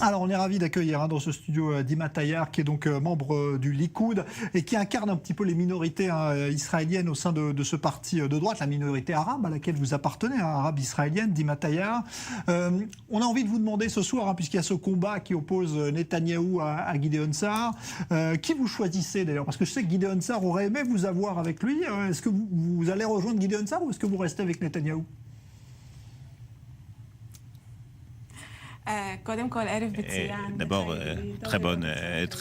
Alors, on est ravis d'accueillir dans ce studio Dima Tayar, qui est donc membre du Likoud et qui incarne un petit peu les minorités israéliennes au sein de ce parti de droite, la minorité arabe à laquelle vous appartenez, arabe israélienne, Dima Tayar. On a envie de vous demander ce soir, puisqu'il y a ce combat qui oppose Netanyahou à Gideon Sa'ar, qui vous choisissez d'ailleurs? Parce que je sais que Gideon Sa'ar aurait aimé vous avoir avec lui. Est-ce que vous allez rejoindre Gideon Sa'ar ou est-ce que vous restez avec Netanyahou? D'abord, très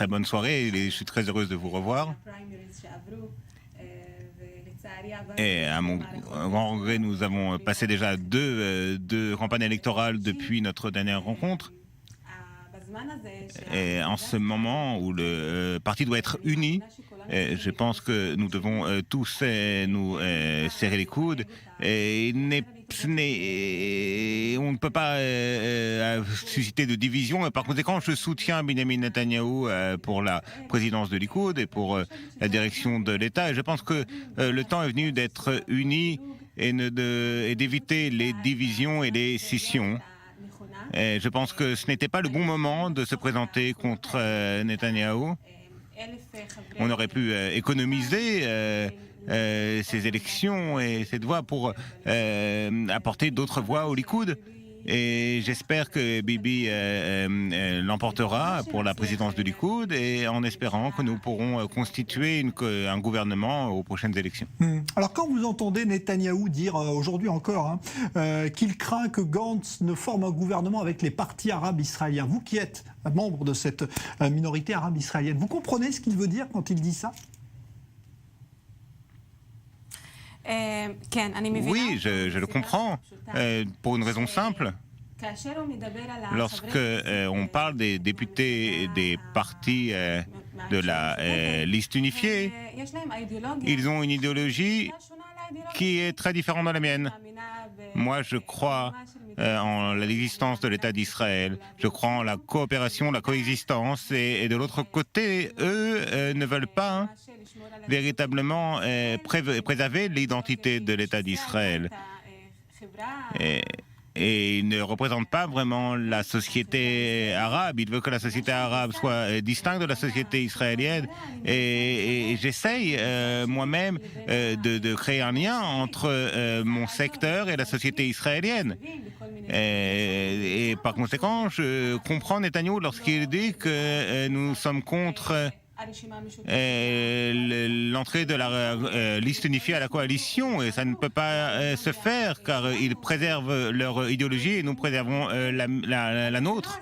bonne soirée. Je suis très heureuse de vous revoir. Et à mon grand regret, nous avons passé déjà deux campagnes électorales depuis notre dernière rencontre. Et en ce moment où le parti doit être uni, je pense que nous devons tous nous serrer les coudes. Et on ne peut pas susciter de division. Par conséquent, je soutiens Benjamin Netanyahou pour la présidence de Likoud et pour la direction de l'État. Et je pense que le temps est venu d'être unis et d'éviter les divisions et les scissions. Et je pense que ce n'était pas le bon moment de se présenter contre Netanyahou. On aurait pu économiser ces élections et cette voix pour apporter d'autres voix au Likoud. Et j'espère que Bibi l'emportera pour la présidence du Likoud et en espérant que nous pourrons constituer un gouvernement aux prochaines élections. Alors quand vous entendez Netanyahou dire aujourd'hui encore qu'il craint que Gantz ne forme un gouvernement avec les partis arabes israéliens, vous qui êtes membre de cette minorité arabe israélienne, vous comprenez ce qu'il veut dire quand il dit ça? Oui, je le comprends, pour une raison simple. Lorsque on parle des députés des partis de la liste unifiée, ils ont une idéologie qui est très différente de la mienne. Moi, je crois en l'existence de l'État d'Israël. Je crois en la coopération, la coexistence. Et de l'autre côté, eux ne veulent pas véritablement préserver l'identité de l'État d'Israël. Et il ne représente pas vraiment la société arabe. Il veut que la société arabe soit distincte de la société israélienne. Et j'essaye moi-même de créer un lien entre mon secteur et la société israélienne. Et par conséquent, je comprends Netanyahou lorsqu'il dit que nous sommes contre l'entrée de la liste unifiée à la coalition, et ça ne peut pas se faire car ils préservent leur idéologie et nous préservons la nôtre.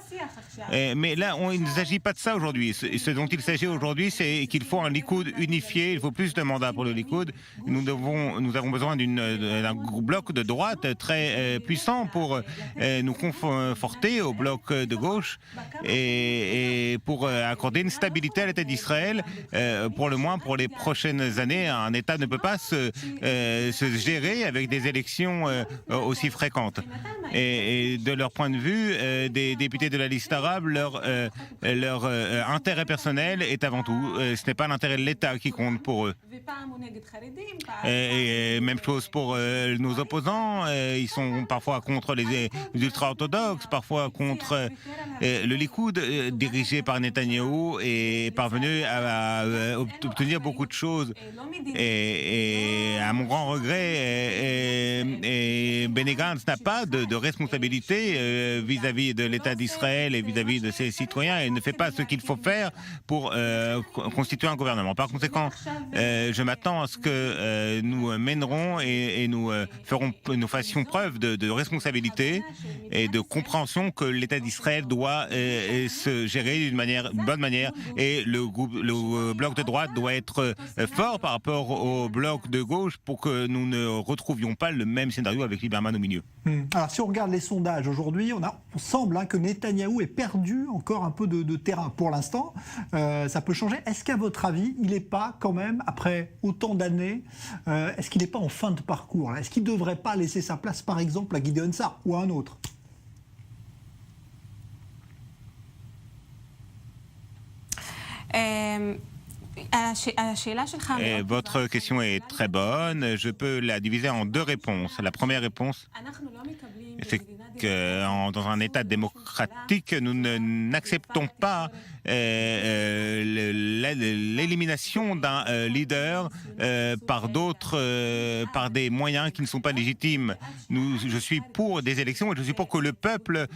Mais là, il ne s'agit pas de ça aujourd'hui. Ce dont il s'agit aujourd'hui, c'est qu'il faut un Likoud unifié, il faut plus de mandats pour le Likoud. Nous avons besoin d'un bloc de droite très puissant pour nous conforter au bloc de gauche et pour accorder une stabilité à l'État d'Israël. Pour le moins pour les prochaines années. Un État ne peut pas se gérer avec des élections aussi fréquentes. Et de leur point de vue, des députés de la liste arabe, leur intérêt personnel est avant tout. Ce n'est pas l'intérêt de l'État qui compte pour eux. Et même chose pour nos opposants. Ils sont parfois contre les ultra-orthodoxes, parfois contre le Likoud, dirigé par Netanyahou, est parvenu à obtenir beaucoup de choses. Et à mon grand regret, Benny Gantz n'a pas de responsabilité vis-à-vis de l'État d'Israël et vis-à-vis de ses citoyens et ne fait pas ce qu'il faut faire pour constituer un gouvernement. Par conséquent, je m'attends à ce que nous mènerons et nous fassions preuve de responsabilité et de compréhension que l'État d'Israël doit se gérer d'une bonne manière et le bloc de droite doit être fort par rapport au bloc de gauche pour que nous ne retrouvions pas le même scénario avec Lieberman au milieu. Alors si on regarde les sondages aujourd'hui, on semble que Netanyahou ait perdu encore un peu de terrain pour l'instant. Ça peut changer. Est-ce qu'à votre avis, il n'est pas quand même, après autant d'années, est-ce qu'il n'est pas en fin de parcours? Est-ce qu'il ne devrait pas laisser sa place par exemple à Gideon Sa'ar ou à un autre? Votre question est très bonne. Je peux la diviser en deux réponses. La première réponse, c'est dans un État démocratique, nous n'acceptons pas l'élimination d'un leader par des moyens qui ne sont pas légitimes. Je suis pour des élections et je suis pour que le peuple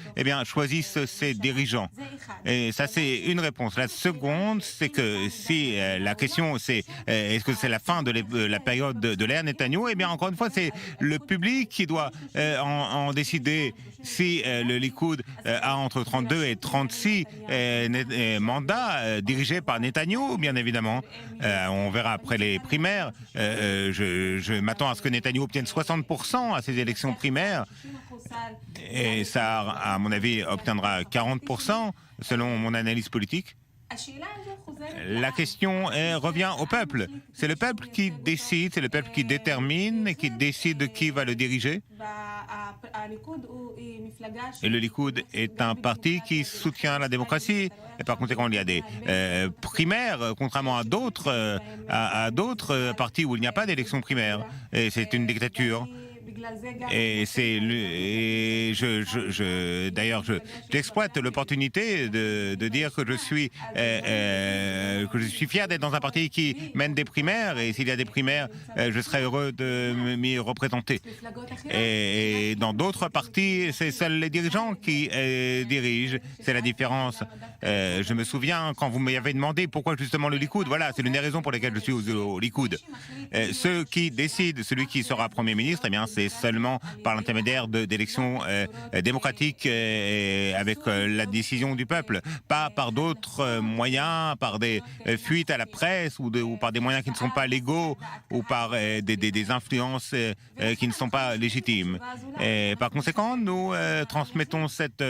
choisisse ses dirigeants. Et ça, c'est une réponse. La seconde, c'est que si la question, c'est est-ce que c'est la fin de la période de l'ère Netanyahou, encore une fois, c'est le public qui doit en décider. Si le Likoud a entre 32 et 36 mandats dirigés par Netanyahou, bien évidemment. On verra après les primaires. Je m'attends à ce que Netanyahou obtienne 60% à ces élections primaires. Et ça, à mon avis, obtiendra 40%, selon mon analyse politique. La question revient au peuple. C'est le peuple qui décide, c'est le peuple qui détermine et qui décide qui va le diriger. Et le Likoud est un parti qui soutient la démocratie. Et par conséquent, il y a des primaires, contrairement à d'autres partis où il n'y a pas d'élection primaire. Et c'est une dictature. Et d'ailleurs, j'exploite l'opportunité de dire que je suis fier d'être dans un parti qui mène des primaires, et s'il y a des primaires, je serai heureux de m'y représenter. Et dans d'autres partis, c'est seuls les dirigeants qui dirigent. C'est la différence. Je me souviens quand vous m'avez demandé pourquoi justement le Likoud. Voilà, c'est l'une des raisons pour lesquelles je suis au Likoud. Ceux qui décident, celui qui sera Premier ministre, c'est seulement par l'intermédiaire d'élections démocratiques avec la décision du peuple, pas par d'autres moyens, par des fuites à la presse ou par des moyens qui ne sont pas légaux ou par des influences qui ne sont pas légitimes. Et par conséquent, nous transmettons cette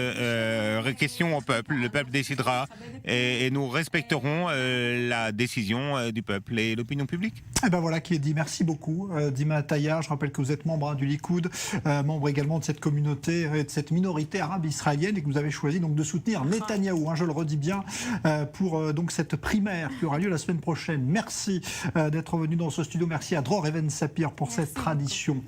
question au peuple. Le peuple décidera et nous respecterons la décision du peuple et l'opinion publique. Et voilà qui est dit. Merci beaucoup, Dima Tayyar. Je rappelle que vous êtes membre du Likoud, membre également de cette communauté, de cette minorité arabe israélienne, et que vous avez choisi donc de soutenir Netanyahou, je le redis bien, pour donc cette primaire qui aura lieu la semaine prochaine. Merci d'être venu dans ce studio. Merci à Dror Even Sapir pour cette tradition.